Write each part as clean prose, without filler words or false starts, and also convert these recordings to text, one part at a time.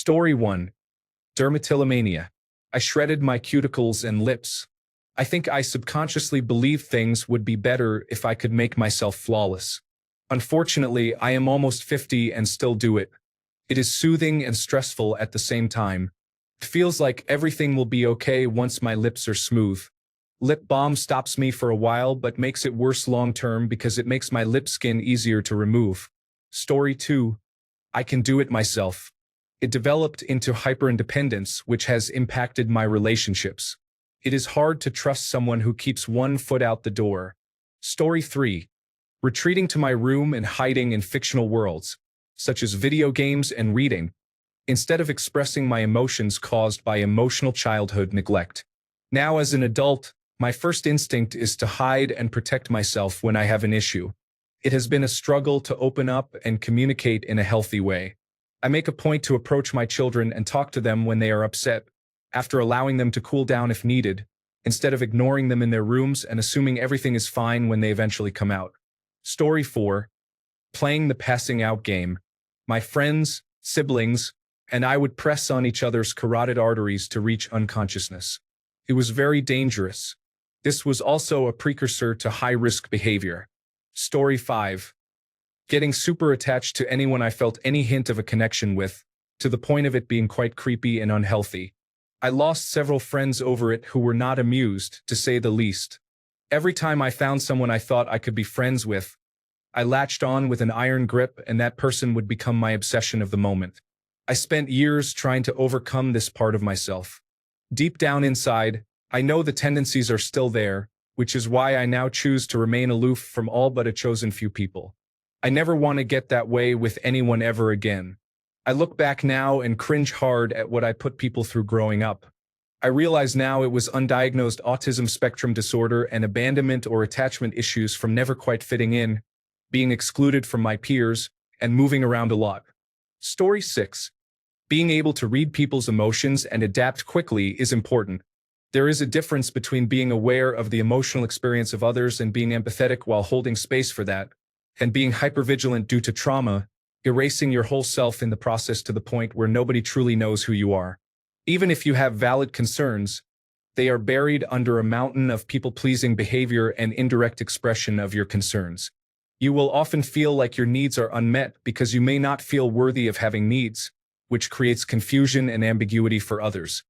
Story 1. Dermatillomania. I shredded my cuticles and lips. I think I subconsciously believed things would be better if I could make myself flawless. Unfortunately, I am almost 50 and still do it. It is soothing and stressful at the same time. It feels like everything will be okay once my lips are smooth. Lip balm stops me for a while but makes it worse long term because it makes my lip skin easier to remove. Story 2. I can do it myself. It developed into hyperindependence, which has impacted my relationships. It is hard to trust someone who keeps one foot out the door. Story 3. Retreating to my room and hiding in fictional worlds, such as video games and reading, instead of expressing my emotions caused by emotional childhood neglect. Now as an adult, my first instinct is to hide and protect myself when I have an issue. It has been a struggle to open up and communicate in a healthy way. I make a point to approach my children and talk to them when they are upset, after allowing them to cool down if needed, instead of ignoring them in their rooms and assuming everything is fine when they eventually come out. Story 4. Playing the passing out game. My friends, siblings, and I would press on each other's carotid arteries to reach unconsciousness. It was very dangerous. This was also a precursor to high-risk behavior. Story 5. Getting super attached to anyone I felt any hint of a connection with, to the point of it being quite creepy and unhealthy. I lost several friends over it who were not amused, to say the least. Every time I found someone I thought I could be friends with, I latched on with an iron grip and that person would become my obsession of the moment. I spent years trying to overcome this part of myself. Deep down inside, I know the tendencies are still there, which is why I now choose to remain aloof from all but a chosen few people. I never want to get that way with anyone ever again. I look back now and cringe hard at what I put people through growing up. I realize now it was undiagnosed autism spectrum disorder and abandonment or attachment issues from never quite fitting in, being excluded from my peers, and moving around a lot. Story 6. Being able to read people's emotions and adapt quickly is important. There is a difference between being aware of the emotional experience of others and being empathetic while holding space for that, and being hypervigilant due to trauma, erasing your whole self in the process to the point where nobody truly knows who you are. Even if you have valid concerns, they are buried under a mountain of people-pleasing behavior and indirect expression of your concerns. You will often feel like your needs are unmet because you may not feel worthy of having needs, which creates confusion and ambiguity for others.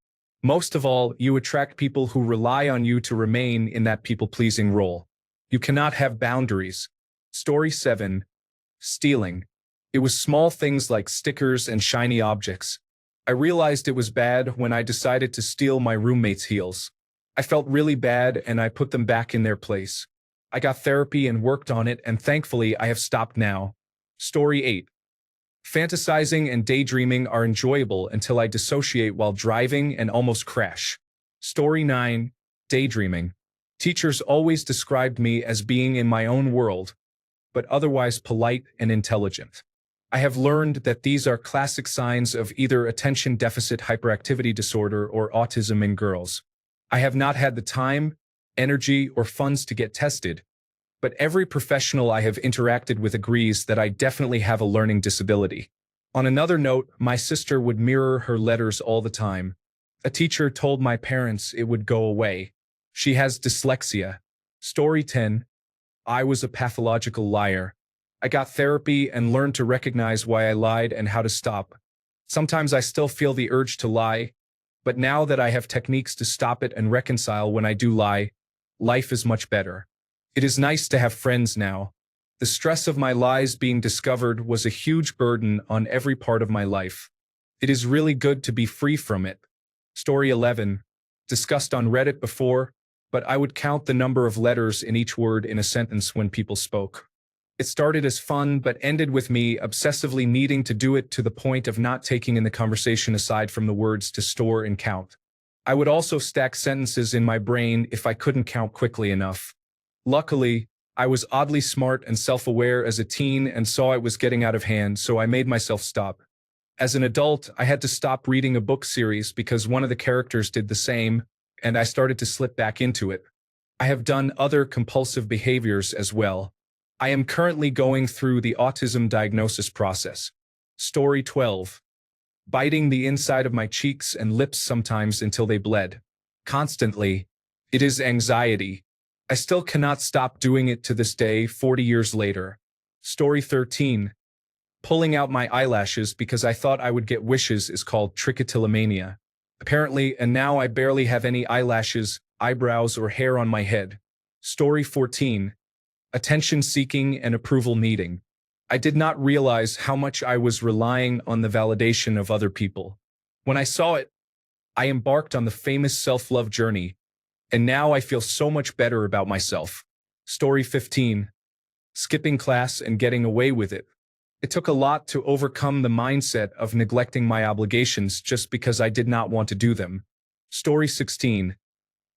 Most of all, you attract people who rely on you to remain in that people-pleasing role. You cannot have boundaries. Story 7. Stealing. It was small things like stickers and shiny objects. I realized it was bad when I decided to steal my roommate's heels. I felt really bad and I put them back in their place. I got therapy and worked on it, and thankfully I have stopped now. Story 8. Fantasizing and daydreaming are enjoyable until I dissociate while driving and almost crash. Story 9. Daydreaming. Teachers always described me as being in my own world, but otherwise polite and intelligent. I have learned that these are classic signs of either attention deficit hyperactivity disorder or autism in girls. I have not had the time, energy, or funds to get tested, but every professional I have interacted with agrees that I definitely have a learning disability. On another note, my sister would mirror her letters all the time. A teacher told my parents it would go away. She has dyslexia. Story 10. I was a pathological liar. I got therapy and learned to recognize why I lied and how to stop. Sometimes I still feel the urge to lie, but now that I have techniques to stop it and reconcile when I do lie, life is much better. It is nice to have friends now. The stress of my lies being discovered was a huge burden on every part of my life. It is really good to be free from it. Story 11. Discussed on Reddit before, but I would count the number of letters in each word in a sentence when people spoke. It started as fun but ended with me obsessively needing to do it to the point of not taking in the conversation aside from the words to store and count. I would also stack sentences in my brain if I couldn't count quickly enough. Luckily, I was oddly smart and self-aware as a teen and saw it was getting out of hand, so I made myself stop. As an adult, I had to stop reading a book series because one of the characters did the same, and I started to slip back into it. I have done other compulsive behaviors as well. I am currently going through the autism diagnosis process. Story 12. biting the inside of my cheeks and lips sometimes until they bled. Constantly. It is anxiety. I still cannot stop doing it to this day, 40 years later. Story 13. Pulling out my eyelashes because I thought I would get wishes is called trichotillomania. Apparently, and now I barely have any eyelashes, eyebrows, or hair on my head. Story 14. Attention seeking and approval needing. I did not realize how much I was relying on the validation of other people. When I saw it, I embarked on the famous self-love journey, and now I feel so much better about myself. Story 15. Skipping class and getting away with it. It took a lot to overcome the mindset of neglecting my obligations just because I did not want to do them. Story 16.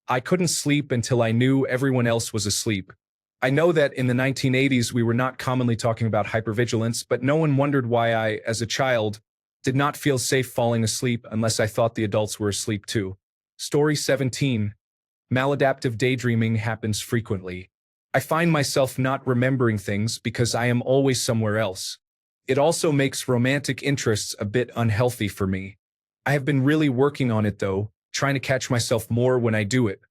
I couldn't sleep until I knew everyone else was asleep. I know that in the 1980s we were not commonly talking about hypervigilance, but no one wondered why I, as a child, did not feel safe falling asleep unless I thought the adults were asleep too. Story 17. Maladaptive daydreaming happens frequently. I find myself not remembering things because I am always somewhere else. It also makes romantic interests a bit unhealthy for me. I have been really working on it though, trying to catch myself more when I do it.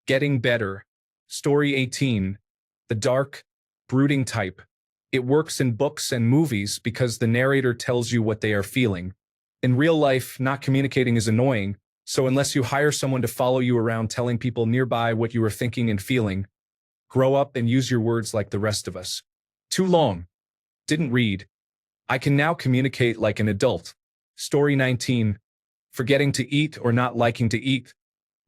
Getting better. Story 18. The dark, brooding type. It works in books and movies because the narrator tells you what they are feeling. In real life, not communicating is annoying, so unless you hire someone to follow you around telling people nearby what you are thinking and feeling, grow up and use your words like the rest of us. Too long. Didn't read. I can now communicate like an adult. Story 19. Forgetting to eat or not liking to eat.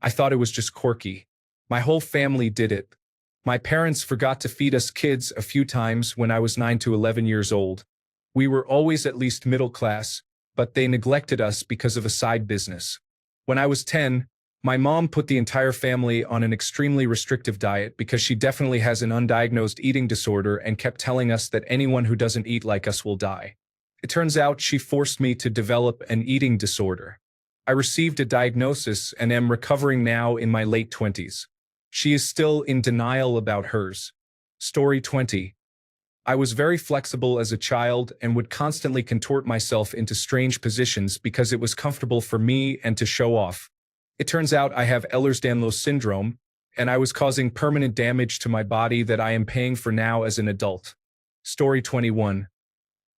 I thought it was just quirky. My whole family did it. My parents forgot to feed us kids a few times when I was 9 to 11 years old. We were always at least middle class, but they neglected us because of a side business. When I was 10, my mom put the entire family on an extremely restrictive diet because she definitely has an undiagnosed eating disorder and kept telling us that anyone who doesn't eat like us will die. It turns out she forced me to develop an eating disorder. I received a diagnosis and am recovering now in my late 20s. She is still in denial about hers. Story 20. I was very flexible as a child and would constantly contort myself into strange positions because it was comfortable for me and to show off. It turns out I have Ehlers-Danlos syndrome, and I was causing permanent damage to my body that I am paying for now as an adult. Story 21.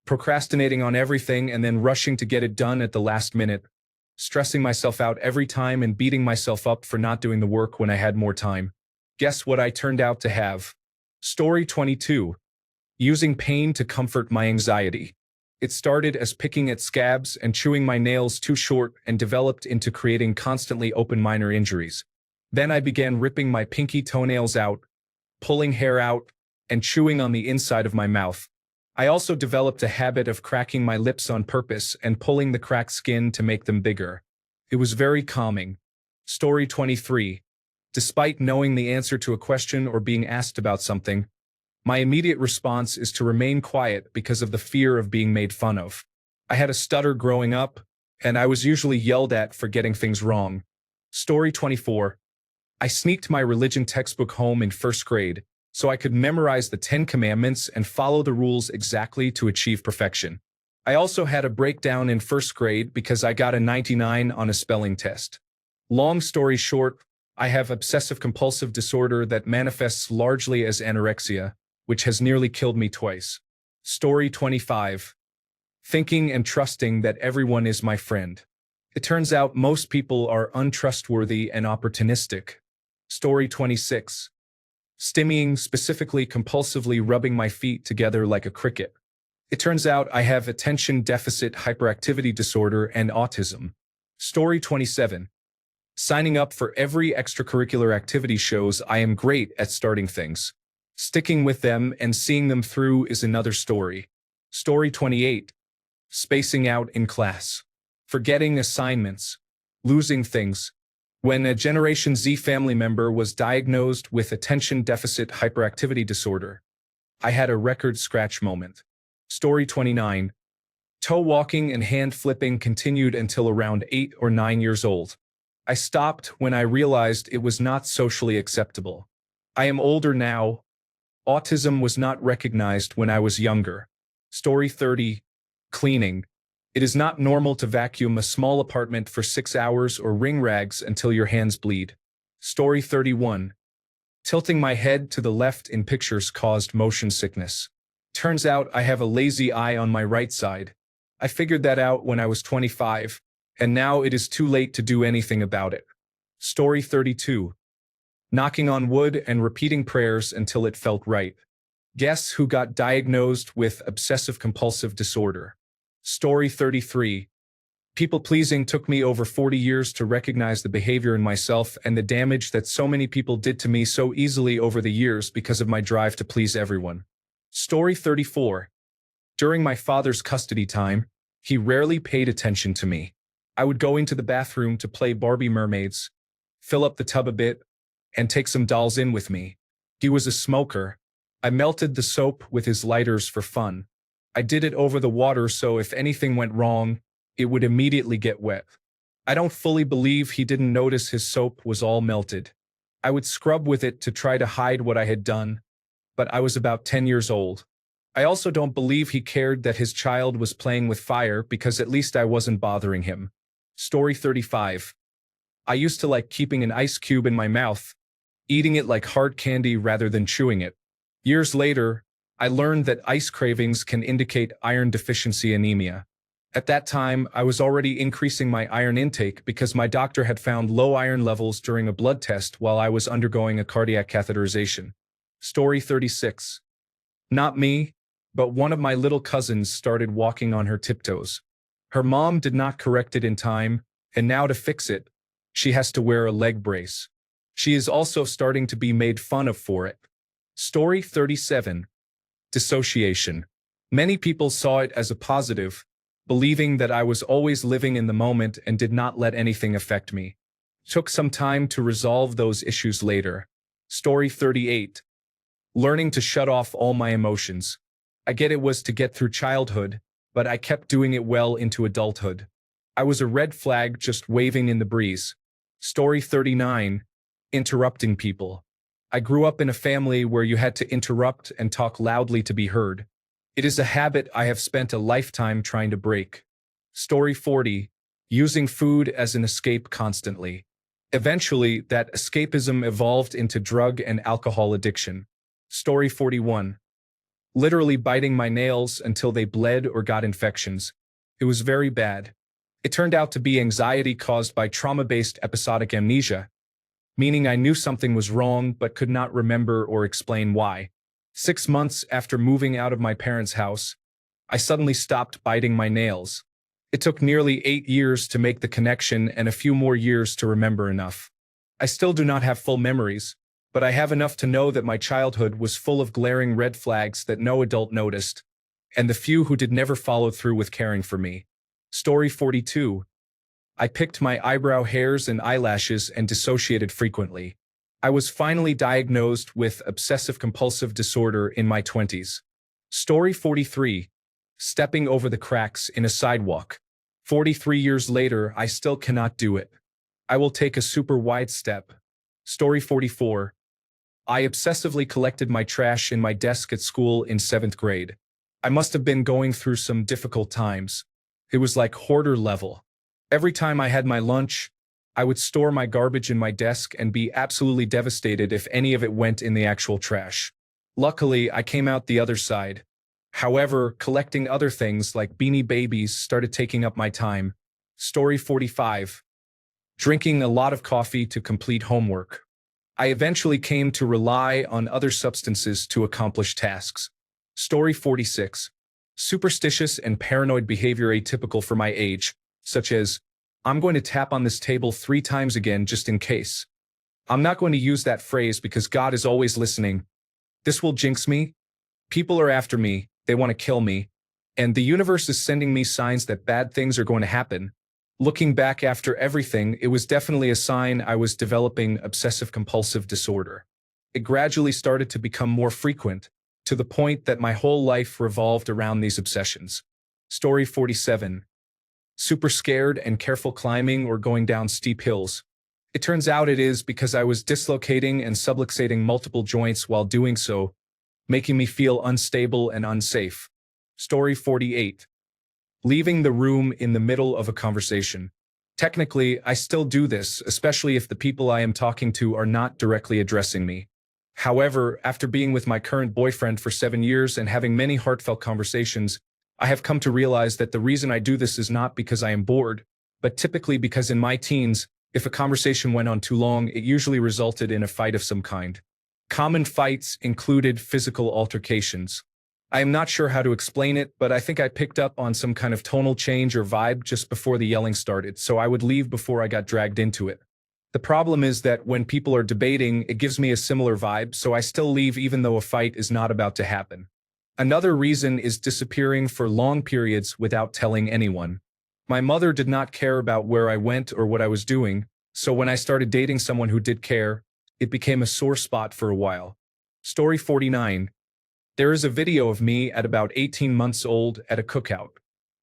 Procrastinating on everything and then rushing to get it done at the last minute. Stressing myself out every time and beating myself up for not doing the work when I had more time. Guess what I turned out to have? Story 22. Using pain to comfort my anxiety. It started as picking at scabs and chewing my nails too short and developed into creating constantly open minor injuries. Then I began ripping my pinky toenails out, pulling hair out, and chewing on the inside of my mouth. I also developed a habit of cracking my lips on purpose and pulling the cracked skin to make them bigger. It was very calming. Story 23. Despite knowing the answer to a question or being asked about something, my immediate response is to remain quiet because of the fear of being made fun of. I had a stutter growing up, and I was usually yelled at for getting things wrong. Story 24. I sneaked my religion textbook home in first grade, so I could memorize the 10 Commandments and follow the rules exactly to achieve perfection. I also had a breakdown in first grade because I got a 99 on a spelling test. Long story short, I have obsessive-compulsive disorder that manifests largely as anorexia, which has nearly killed me twice. Story 25. Thinking and trusting that everyone is my friend. It turns out most people are untrustworthy and opportunistic. Story 26. Stimmying, specifically compulsively rubbing my feet together like a cricket. It turns out I have attention deficit hyperactivity disorder and autism. Story 27. Signing up for every extracurricular activity shows I am great at starting things. Sticking with them and seeing them through is another story. Story 28. Spacing out in class. Forgetting assignments. Losing things. When a Generation Z family member was diagnosed with attention deficit hyperactivity disorder, I had a record scratch moment. Story 29. Toe walking and hand flipping continued until around 8 or 9 years old. I stopped when I realized it was not socially acceptable. I am older now. Autism was not recognized when I was younger. Story 30. Cleaning. It is not normal to vacuum a small apartment for 6 hours or wring rags until your hands bleed. Story 31. Tilting my head to the left in pictures caused motion sickness. Turns out I have a lazy eye on my right side. I figured that out when I was 25, and now it is too late to do anything about it. Story 32. Knocking on wood and repeating prayers until it felt right. Guess who got diagnosed with obsessive-compulsive disorder? Story 33. People-pleasing took me over 40 years to recognize the behavior in myself and the damage that so many people did to me so easily over the years because of my drive to please everyone. Story 34. During my father's custody time, he rarely paid attention to me. I would go into the bathroom to play Barbie mermaids, fill up the tub a bit, and take some dolls in with me. He was a smoker. I melted the soap with his lighters for fun. I did it over the water so if anything went wrong, it would immediately get wet. I don't fully believe he didn't notice his soap was all melted. I would scrub with it to try to hide what I had done, but I was about 10 years old. I also don't believe he cared that his child was playing with fire because at least I wasn't bothering him. Story 35. I used to like keeping an ice cube in my mouth, eating it like hard candy rather than chewing it. Years later, I learned that ice cravings can indicate iron deficiency anemia. At that time, I was already increasing my iron intake because my doctor had found low iron levels during a blood test while I was undergoing a cardiac catheterization. Story 36. Not me, but one of my little cousins started walking on her tiptoes. Her mom did not correct it in time, and now to fix it, she has to wear a leg brace. She is also starting to be made fun of for it. Story 37. Dissociation. Many people saw it as a positive, believing that I was always living in the moment and did not let anything affect me. Took some time to resolve those issues later. Story 38. Learning to shut off all my emotions. I get it was to get through childhood, but I kept doing it well into adulthood. I was a red flag just waving in the breeze. Story 39. Interrupting people. I grew up in a family where you had to interrupt and talk loudly to be heard. It is a habit I have spent a lifetime trying to break. Story 40. Using food as an escape constantly. Eventually, that escapism evolved into drug and alcohol addiction. Story 41. Literally biting my nails until they bled or got infections. It was very bad. It turned out to be anxiety caused by trauma-based episodic amnesia, meaning I knew something was wrong but could not remember or explain why. 6 months after moving out of my parents' house, I suddenly stopped biting my nails. It took nearly 8 years to make the connection and a few more years to remember enough. I still do not have full memories, but I have enough to know that my childhood was full of glaring red flags that no adult noticed, and the few who did never follow through with caring for me. Story 42. I picked my eyebrow hairs and eyelashes and dissociated frequently. I was finally diagnosed with obsessive-compulsive disorder in my 20s. Story 43. Stepping over the cracks in a sidewalk. 43 years later, I still cannot do it. I will take a super wide step. Story 44. I obsessively collected my trash in my desk at school in 7th grade. I must have been going through some difficult times. It was like hoarder level. Every time I had my lunch, I would store my garbage in my desk and be absolutely devastated if any of it went in the actual trash. Luckily, I came out the other side. However, collecting other things like Beanie Babies started taking up my time. Story 45. Drinking a lot of coffee to complete homework. I eventually came to rely on other substances to accomplish tasks. Story 46. Superstitious and paranoid behavior atypical for my age, such as, I'm going to tap on this table 3 times again just in case. I'm not going to use that phrase because God is always listening. This will jinx me. People are after me, they want to kill me, and the universe is sending me signs that bad things are going to happen. Looking back after everything, it was definitely a sign I was developing obsessive-compulsive disorder. It gradually started to become more frequent, to the point that my whole life revolved around these obsessions. Story 47. Super scared and careful climbing or going down steep hills. It turns out it is because I was dislocating and subluxating multiple joints while doing so, making me feel unstable and unsafe. Story 48. Leaving the room in the middle of a conversation. Technically, I still do this, especially if the people I am talking to are not directly addressing me. However, after being with my current boyfriend for 7 years and having many heartfelt conversations, I have come to realize that the reason I do this is not because I am bored, but typically because in my teens, if a conversation went on too long, it usually resulted in a fight of some kind. Common fights included physical altercations. I am not sure how to explain it, but I think I picked up on some kind of tonal change or vibe just before the yelling started, so I would leave before I got dragged into it. The problem is that when people are debating, it gives me a similar vibe, so I still leave even though a fight is not about to happen. Another reason is disappearing for long periods without telling anyone. My mother did not care about where I went or what I was doing, so when I started dating someone who did care, it became a sore spot for a while. Story 49. There is a video of me at about 18 months old at a cookout.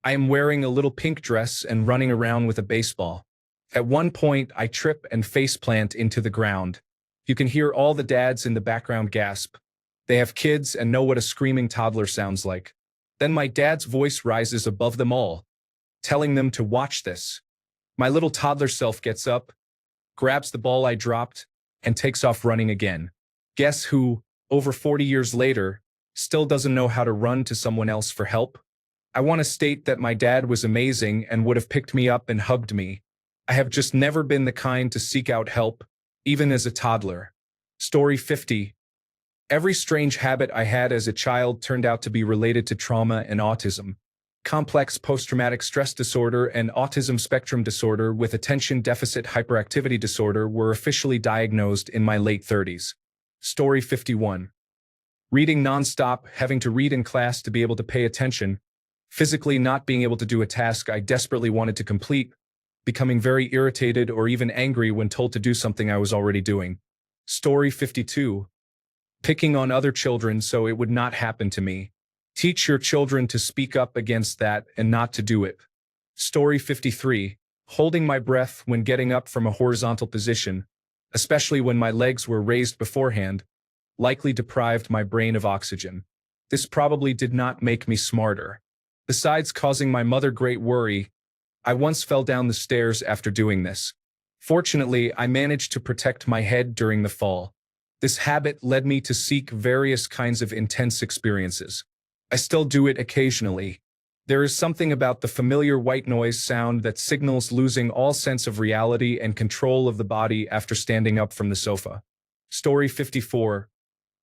I am wearing a little pink dress and running around with a baseball. At one point, I trip and faceplant into the ground. You can hear all the dads in the background gasp. They have kids and know what a screaming toddler sounds like. Then my dad's voice rises above them all, telling them to watch this. My little toddler self gets up, grabs the ball I dropped, and takes off running again. Guess who, over 40 years later, still doesn't know how to run to someone else for help? I want to state that my dad was amazing and would have picked me up and hugged me. I have just never been the kind to seek out help, even as a toddler. Story 50. Every strange habit I had as a child turned out to be related to trauma and autism. Complex post-traumatic stress disorder and autism spectrum disorder with attention deficit hyperactivity disorder were officially diagnosed in my late 30s. Story 51. Reading nonstop, having to read in class to be able to pay attention, physically not being able to do a task I desperately wanted to complete, becoming very irritated or even angry when told to do something I was already doing. Story 52. Picking on other children so it would not happen to me. Teach your children to speak up against that and not to do it. Story 53. Holding my breath when getting up from a horizontal position, especially when my legs were raised beforehand, likely deprived my brain of oxygen. This probably did not make me smarter. Besides causing my mother great worry, I once fell down the stairs after doing this. Fortunately, I managed to protect my head during the fall. This habit led me to seek various kinds of intense experiences. I still do it occasionally. There is something about the familiar white noise sound that signals losing all sense of reality and control of the body after standing up from the sofa. Story 54.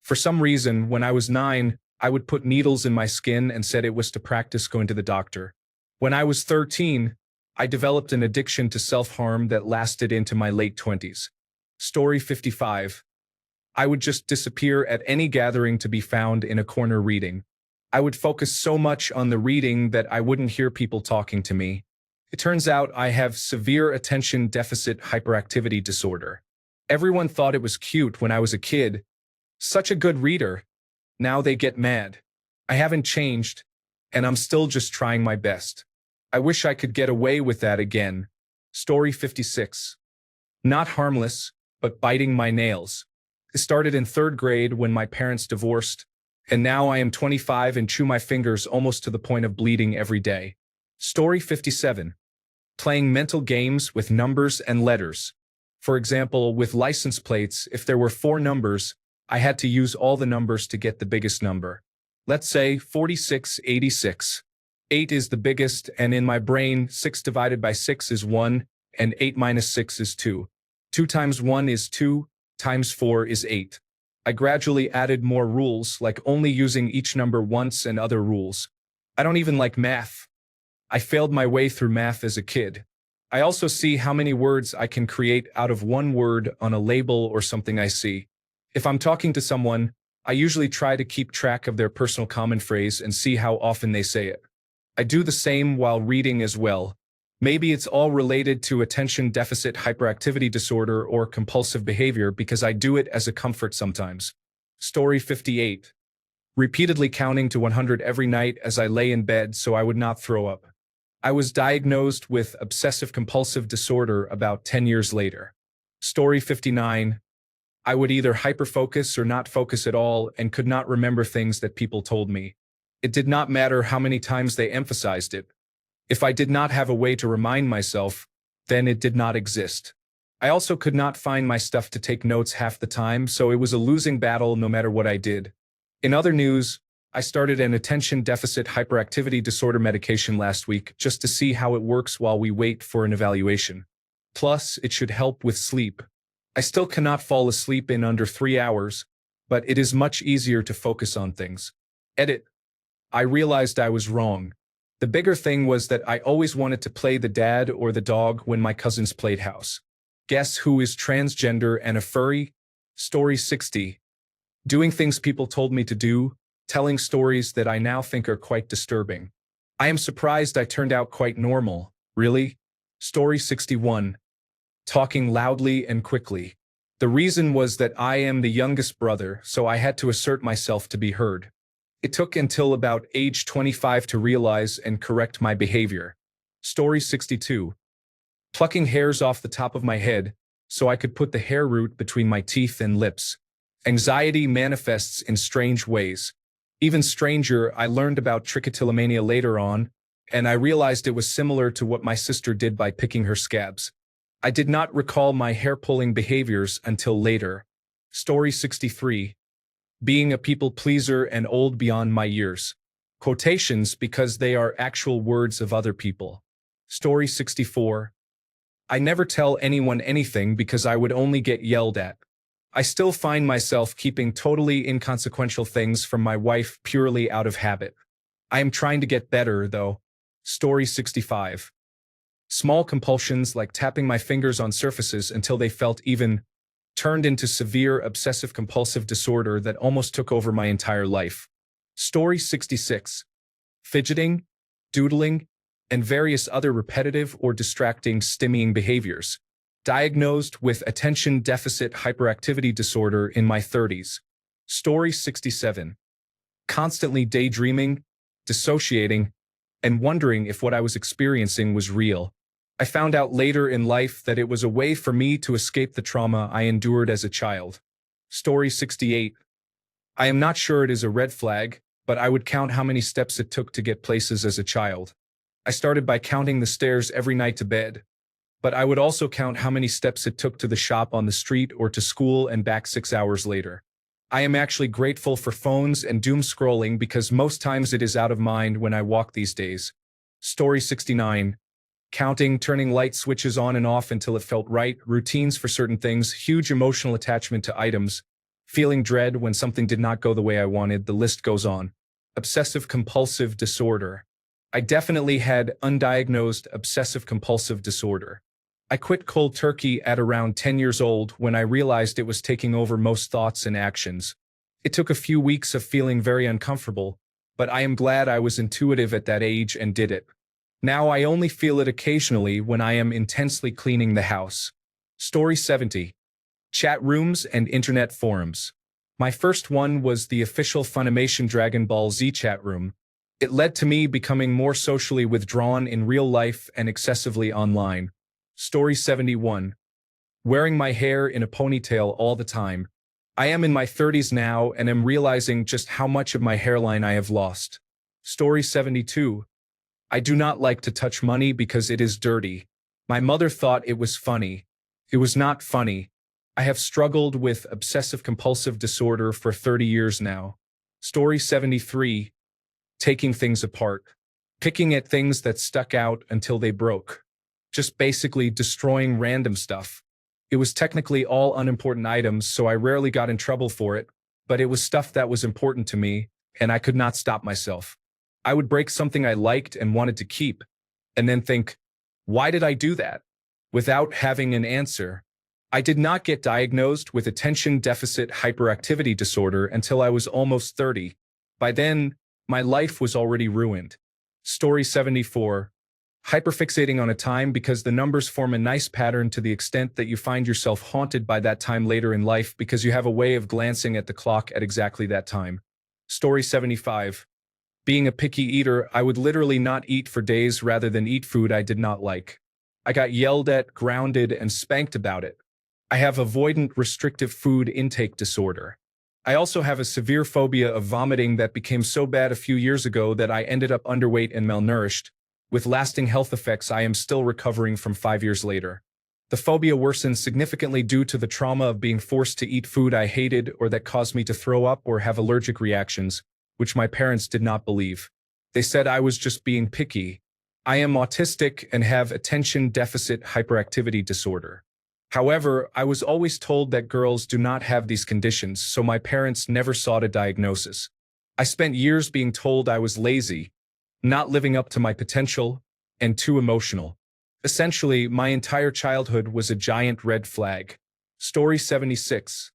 For some reason, when I was 9, I would put needles in my skin and said it was to practice going to the doctor. When I was 13, I developed an addiction to self-harm that lasted into my late 20s. Story 55. I would just disappear at any gathering to be found in a corner reading. I would focus so much on the reading that I wouldn't hear people talking to me. It turns out I have severe attention deficit hyperactivity disorder. Everyone thought it was cute when I was a kid. Such a good reader. Now they get mad. I haven't changed, and I'm still just trying my best. I wish I could get away with that again. Story 56. Not harmless, but biting my nails. It started in 3rd grade when my parents divorced, and now I am 25 and chew my fingers almost to the point of bleeding every day. Story 57. Playing mental games with numbers and letters. For example, with license plates, if there were 4 numbers, I had to use all the numbers to get the biggest number. Let's say 4686. 8 is the biggest, and in my brain, 6 divided by 6 is 1, and 8 minus 6 is 2. 2 times 1 is 2, times 4 is 8. I gradually added more rules, like only using each number once and other rules. I don't even like math. I failed my way through math as a kid. I also see how many words I can create out of one word on a label or something I see. If I'm talking to someone, I usually try to keep track of their personal common phrase and see how often they say it. I do the same while reading as well. Maybe it's all related to attention deficit hyperactivity disorder or compulsive behavior because I do it as a comfort sometimes. Story 58. Repeatedly counting to 100 every night as I lay in bed so I would not throw up. I was diagnosed with obsessive-compulsive disorder about 10 years later. Story 59. I would either hyperfocus or not focus at all and could not remember things that people told me. It did not matter how many times they emphasized it. If I did not have a way to remind myself, then it did not exist. I also could not find my stuff to take notes half the time, so it was a losing battle no matter what I did. In other news, I started an attention deficit hyperactivity disorder medication last week just to see how it works while we wait for an evaluation. Plus, it should help with sleep. I still cannot fall asleep in under 3 hours, but it is much easier to focus on things. Edit. I realized I was wrong. The bigger thing was that I always wanted to play the dad or the dog when my cousins played house. Guess who is transgender and a furry? Story 60. Doing things people told me to do, telling stories that I now think are quite disturbing. I am surprised I turned out quite normal. Really? Story 61. Talking loudly and quickly. The reason was that I am the youngest brother, so I had to assert myself to be heard. It took until about age 25 to realize and correct my behavior. Story 62. Plucking hairs off the top of my head so I could put the hair root between my teeth and lips. Anxiety manifests in strange ways. Even stranger, I learned about trichotillomania later on, and I realized it was similar to what my sister did by picking her scabs. I did not recall my hair-pulling behaviors until later. Story 63. Being a people pleaser and old beyond my years. Quotations because they are actual words of other people. Story 64. I never tell anyone anything because I would only get yelled at. I still find myself keeping totally inconsequential things from my wife purely out of habit. I am trying to get better, though. Story 65. Small compulsions like tapping my fingers on surfaces until they felt even turned into severe obsessive-compulsive disorder that almost took over my entire life. Story 66. Fidgeting, doodling, and various other repetitive or distracting stimming behaviors. Diagnosed with attention deficit hyperactivity disorder in my 30s. Story 67. Constantly daydreaming, dissociating, and wondering if what I was experiencing was real. I found out later in life that it was a way for me to escape the trauma I endured as a child. Story 68. I am not sure it is a red flag, but I would count how many steps it took to get places as a child. I started by counting the stairs every night to bed, but I would also count how many steps it took to the shop on the street or to school and back 6 hours later. I am actually grateful for phones and doom scrolling because most times it is out of mind when I walk these days. Story 69. Counting, turning light switches on and off until it felt right, routines for certain things, huge emotional attachment to items, feeling dread when something did not go the way I wanted, the list goes on. Obsessive-compulsive disorder. I definitely had undiagnosed obsessive-compulsive disorder. I quit cold turkey at around 10 years old when I realized it was taking over most thoughts and actions. It took a few weeks of feeling very uncomfortable, but I am glad I was intuitive at that age and did it. Now I only feel it occasionally when I am intensely cleaning the house. Story 70. Chat rooms and internet forums. My first one was the official Funimation Dragon Ball Z chat room. It led to me becoming more socially withdrawn in real life and excessively online. Story 71. Wearing my hair in a ponytail all the time. I am in my 30s now and am realizing just how much of my hairline I have lost. Story 72. I do not like to touch money because it is dirty. My mother thought it was funny. It was not funny. I have struggled with obsessive-compulsive disorder for 30 years now. Story 73. Taking things apart. Picking at things that stuck out until they broke. Just basically destroying random stuff. It was technically all unimportant items, so I rarely got in trouble for it, but it was stuff that was important to me, and I could not stop myself. I would break something I liked and wanted to keep, and then think, why did I do that? Without having an answer. I did not get diagnosed with attention deficit hyperactivity disorder until I was almost 30. By then, my life was already ruined. Story 74. Hyperfixating on a time because the numbers form a nice pattern to the extent that you find yourself haunted by that time later in life because you have a way of glancing at the clock at exactly that time. Story 75. Being a picky eater, I would literally not eat for days rather than eat food I did not like. I got yelled at, grounded, and spanked about it. I have avoidant restrictive food intake disorder. I also have a severe phobia of vomiting that became so bad a few years ago that I ended up underweight and malnourished, with lasting health effects I am still recovering from 5 years later. The phobia worsened significantly due to the trauma of being forced to eat food I hated or that caused me to throw up or have allergic reactions, which my parents did not believe. They said I was just being picky. I am autistic and have attention deficit hyperactivity disorder. However, I was always told that girls do not have these conditions, so my parents never sought a diagnosis. I spent years being told I was lazy, not living up to my potential, and too emotional. Essentially, my entire childhood was a giant red flag. Story 76.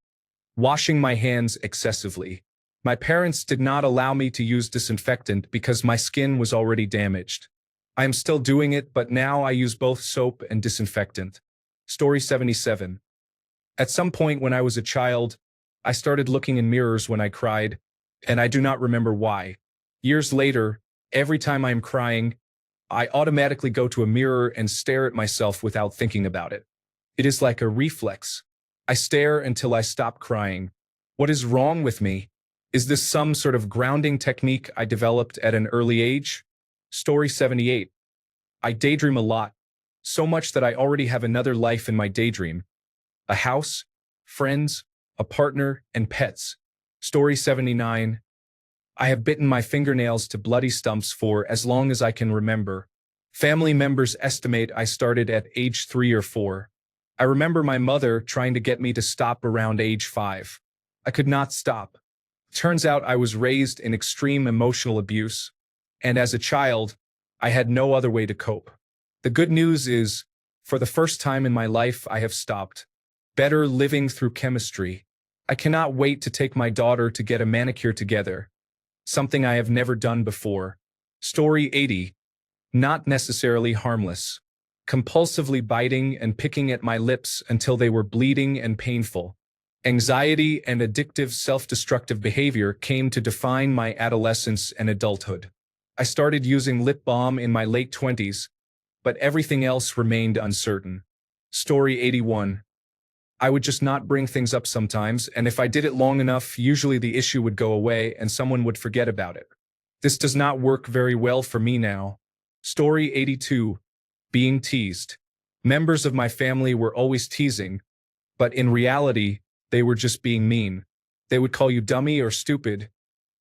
Washing my hands excessively. My parents did not allow me to use disinfectant because my skin was already damaged. I am still doing it, but now I use both soap and disinfectant. Story 77. At some point when I was a child, I started looking in mirrors when I cried, and I do not remember why. Years later, every time I am crying, I automatically go to a mirror and stare at myself without thinking about it. It is like a reflex. I stare until I stop crying. What is wrong with me? Is this some sort of grounding technique I developed at an early age? Story 78. I daydream a lot, so much that I already have another life in my daydream. A house, friends, a partner, and pets. Story 79. I have bitten my fingernails to bloody stumps for as long as I can remember. Family members estimate I started at age 3 or 4. I remember my mother trying to get me to stop around age 5. I could not stop. Turns out I was raised in extreme emotional abuse, and as a child, I had no other way to cope. The good news is, for the first time in my life, I have stopped. Better living through chemistry. I cannot wait to take my daughter to get a manicure together. Something I have never done before. Story 80. Not necessarily harmless. Compulsively biting and picking at my lips until they were bleeding and painful. Anxiety and addictive self-destructive behavior came to define my adolescence and adulthood. I started using lip balm in my late 20s, but everything else remained uncertain. Story 81. I would just not bring things up sometimes, and if I did it long enough, usually the issue would go away and someone would forget about it. This does not work very well for me now. Story 82. Being teased. Members of my family were always teasing, but in reality, they were just being mean. They would call you dummy or stupid,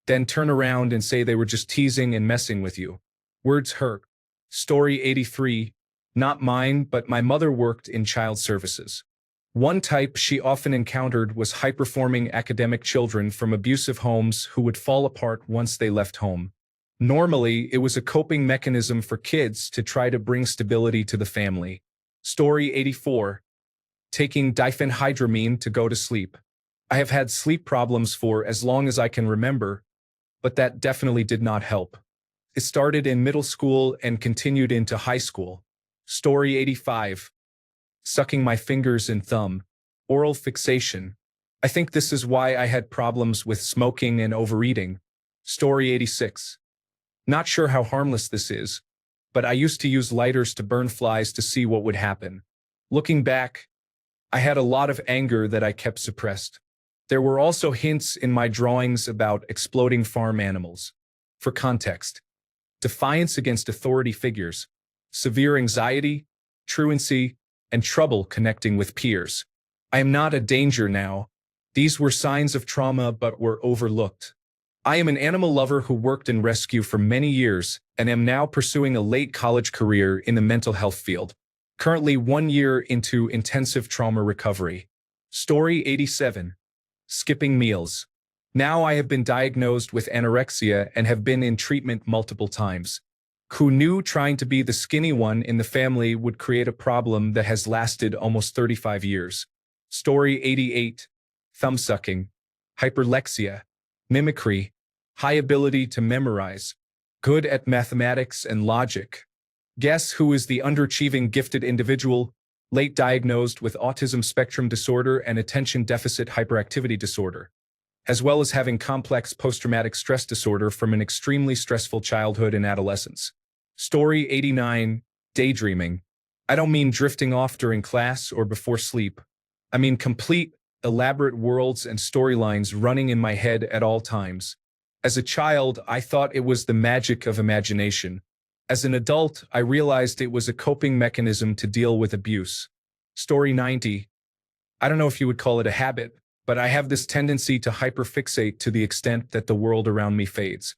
then turn around and say they were just teasing and messing with you. Words hurt. Story 83. Not mine, but my mother worked in child services. One type she often encountered was high-performing academic children from abusive homes who would fall apart once they left home. Normally, it was a coping mechanism for kids to try to bring stability to the family. Story 84. Taking diphenhydramine to go to sleep. I have had sleep problems for as long as I can remember, but that definitely did not help. It started in middle school and continued into high school. Story 85. Sucking my fingers and thumb. Oral fixation. I think this is why I had problems with smoking and overeating. Story 86. Not sure how harmless this is, but I used to use lighters to burn flies to see what would happen. Looking back, I had a lot of anger that I kept suppressed. There were also hints in my drawings about exploding farm animals. For context, defiance against authority figures, severe anxiety, truancy, and trouble connecting with peers. I am not a danger now. These were signs of trauma but were overlooked. I am an animal lover who worked in rescue for many years and am now pursuing a late college career in the mental health field. Currently 1 year into intensive trauma recovery. Story 87. Skipping meals. Now I have been diagnosed with anorexia and have been in treatment multiple times. Who knew trying to be the skinny one in the family would create a problem that has lasted almost 35 years. Story 88. Thumbsucking. Hyperlexia. Mimicry. High ability to memorize. Good at mathematics and logic. Guess who is the underachieving gifted individual, late diagnosed with autism spectrum disorder and attention deficit hyperactivity disorder, as well as having complex post-traumatic stress disorder from an extremely stressful childhood and adolescence. Story 89. Daydreaming. I don't mean drifting off during class or before sleep. I mean complete, elaborate worlds and storylines running in my head at all times. As a child, I thought it was the magic of imagination. As an adult, I realized it was a coping mechanism to deal with abuse. Story 90. I don't know if you would call it a habit, but I have this tendency to hyperfixate to the extent that the world around me fades.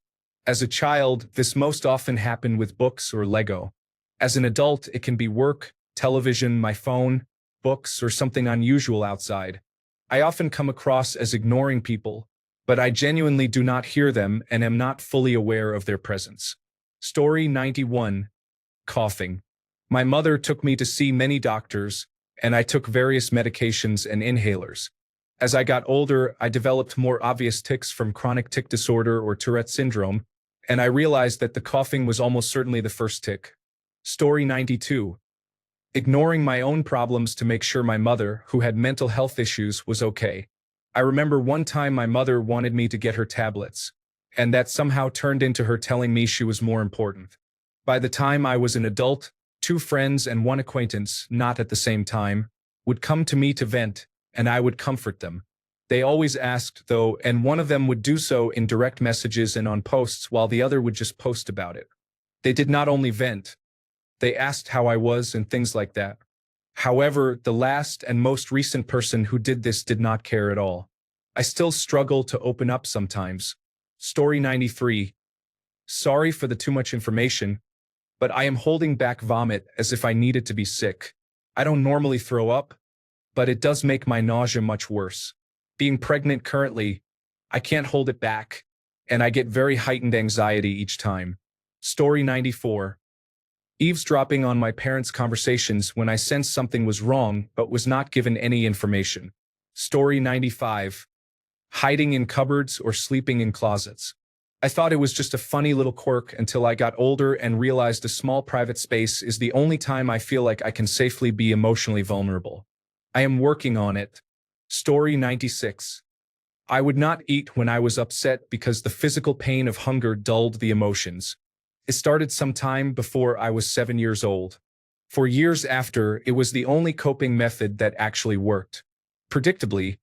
As a child, this most often happened with books or Lego. As an adult, it can be work, television, my phone, books, or something unusual outside. I often come across as ignoring people, but I genuinely do not hear them and am not fully aware of their presence. Story 91. Coughing. My mother took me to see many doctors, and I took various medications and inhalers. As I got older, I developed more obvious tics from chronic tic disorder or Tourette syndrome, and I realized that the coughing was almost certainly the first tic. Story 92. Ignoring my own problems to make sure my mother, who had mental health issues, was okay. I remember one time my mother wanted me to get her tablets, and that somehow turned into her telling me she was more important. By the time I was an adult, 2 friends and 1 acquaintance, not at the same time, would come to me to vent, and I would comfort them. They always asked, though, and one of them would do so in direct messages and on posts while the other would just post about it. They did not only vent, they asked how I was and things like that. However, the last and most recent person who did this did not care at all. I still struggle to open up sometimes. Story 93. Sorry for the too much information, but I am holding back vomit as if I needed to be sick. I don't normally throw up, but it does make my nausea much worse. Being pregnant currently, I can't hold it back, and I get very heightened anxiety each time. Story 94. Eavesdropping on my parents' conversations when I sensed something was wrong but was not given any information. Story 95. Hiding in cupboards or sleeping in closets. I thought it was just a funny little quirk until I got older and realized a small private space is the only time I feel like I can safely be emotionally vulnerable. I am working on it. Story 96. I would not eat when I was upset because the physical pain of hunger dulled the emotions. It started some time before I was 7 years old. For years after, it was the only coping method that actually worked. Predictably,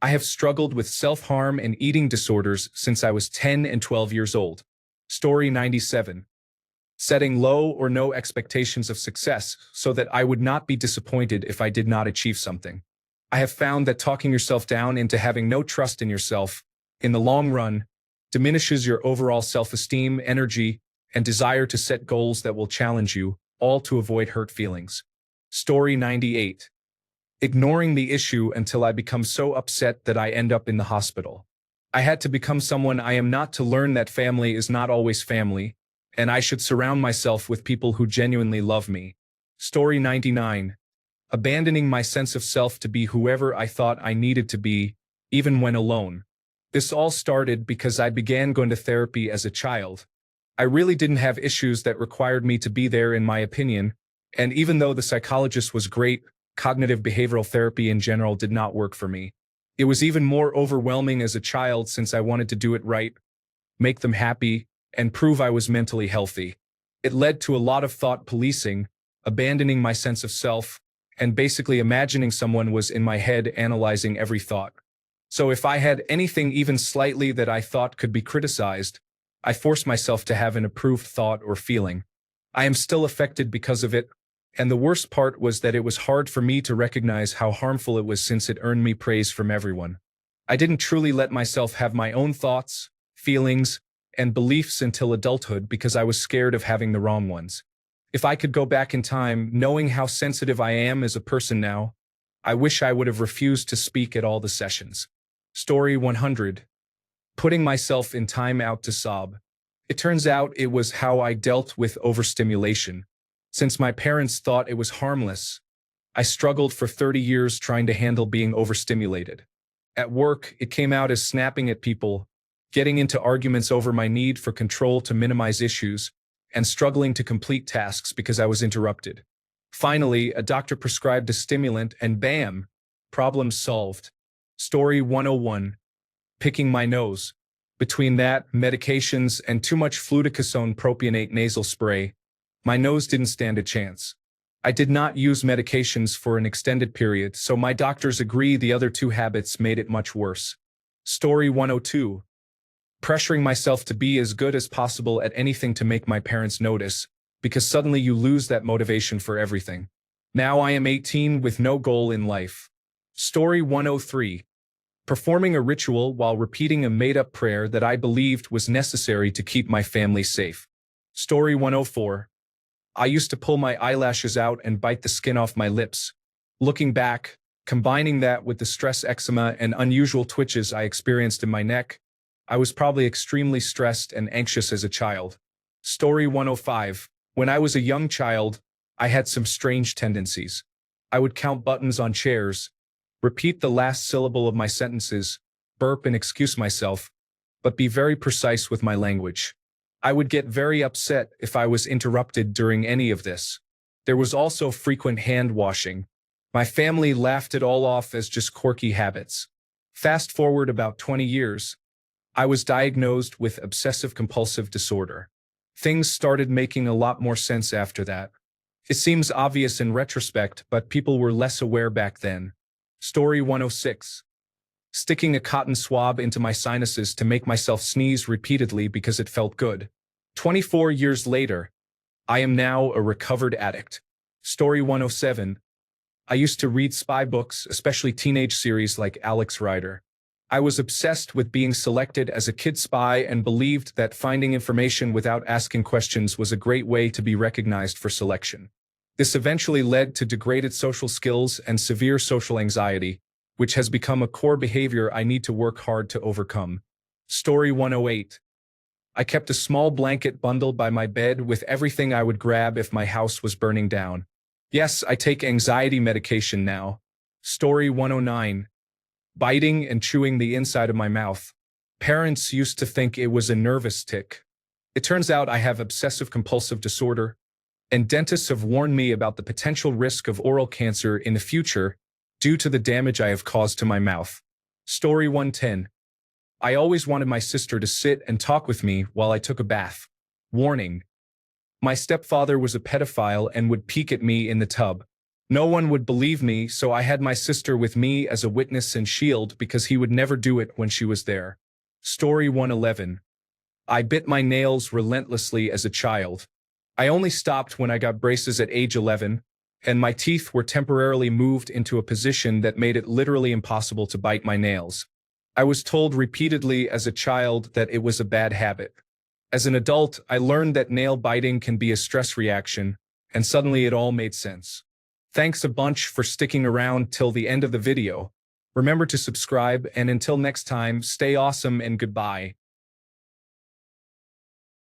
I have struggled with self-harm and eating disorders since I was 10 and 12 years old. Story 97. Setting low or no expectations of success so that I would not be disappointed if I did not achieve something. I have found that talking yourself down into having no trust in yourself, in the long run, diminishes your overall self-esteem, energy, and desire to set goals that will challenge you, all to avoid hurt feelings. Story 98. Ignoring the issue until I become so upset that I end up in the hospital. I had to become someone I am not to learn that family is not always family, and I should surround myself with people who genuinely love me. Story 99. Abandoning my sense of self to be whoever I thought I needed to be, even when alone. This all started because I began going to therapy as a child. I really didn't have issues that required me to be there, in my opinion, and even though the psychologist was great, cognitive behavioral therapy in general did not work for me. It was even more overwhelming as a child since I wanted to do it right, make them happy, and prove I was mentally healthy. It led to a lot of thought policing, abandoning my sense of self, and basically imagining someone was in my head analyzing every thought. So if I had anything even slightly that I thought could be criticized, I forced myself to have an approved thought or feeling. I am still affected because of it, and the worst part was that it was hard for me to recognize how harmful it was since it earned me praise from everyone. I didn't truly let myself have my own thoughts, feelings, and beliefs until adulthood because I was scared of having the wrong ones. If I could go back in time, knowing how sensitive I am as a person now, I wish I would have refused to speak at all the sessions. Story 100. Putting myself in time out to sob. It turns out it was how I dealt with overstimulation. Since my parents thought it was harmless, I struggled for 30 years trying to handle being overstimulated. At work, it came out as snapping at people, getting into arguments over my need for control to minimize issues, and struggling to complete tasks because I was interrupted. Finally, a doctor prescribed a stimulant and bam, problem solved. Story 101. Picking my nose. Between that, medications, and too much fluticasone propionate nasal spray, my nose didn't stand a chance. I did not use medications for an extended period, so my doctors agree the other 2 habits made it much worse. Story 102. Pressuring myself to be as good as possible at anything to make my parents notice, because suddenly you lose that motivation for everything. Now I am 18 with no goal in life. Story 103. Performing a ritual while repeating a made-up prayer that I believed was necessary to keep my family safe. Story 104. I used to pull my eyelashes out and bite the skin off my lips. Looking back, combining that with the stress eczema and unusual twitches I experienced in my neck, I was probably extremely stressed and anxious as a child. Story 105. When I was a young child, I had some strange tendencies. I would count buttons on chairs, repeat the last syllable of my sentences, burp and excuse myself, but be very precise with my language. I would get very upset if I was interrupted during any of this. There was also frequent hand washing. My family laughed it all off as just quirky habits. Fast forward about 20 years, I was diagnosed with obsessive-compulsive disorder. Things started making a lot more sense after that. It seems obvious in retrospect, but people were less aware back then. Story 106. Sticking a cotton swab into my sinuses to make myself sneeze repeatedly because it felt good. 24 years later, I am now a recovered addict. Story 107. I used to read spy books, especially teenage series like Alex Rider. I was obsessed with being selected as a kid spy and believed that finding information without asking questions was a great way to be recognized for selection. This eventually led to degraded social skills and severe social anxiety, which has become a core behavior I need to work hard to overcome. Story 108. I kept a small blanket bundle by my bed with everything I would grab if my house was burning down. Yes, I take anxiety medication now. Story 109. Biting and chewing the inside of my mouth. Parents used to think it was a nervous tic. It turns out I have obsessive-compulsive disorder, and dentists have warned me about the potential risk of oral cancer in the future due to the damage I have caused to my mouth. Story 110. I always wanted my sister to sit and talk with me while I took a bath. Warning. My stepfather was a pedophile and would peek at me in the tub. No one would believe me, so I had my sister with me as a witness and shield because he would never do it when she was there. Story 111. I bit my nails relentlessly as a child. I only stopped when I got braces at age 11, and my teeth were temporarily moved into a position that made it literally impossible to bite my nails. I was told repeatedly as a child that it was a bad habit. As an adult, I learned that nail biting can be a stress reaction, and suddenly it all made sense. Thanks a bunch for sticking around till the end of the video. Remember to subscribe, and until next time, stay awesome and goodbye.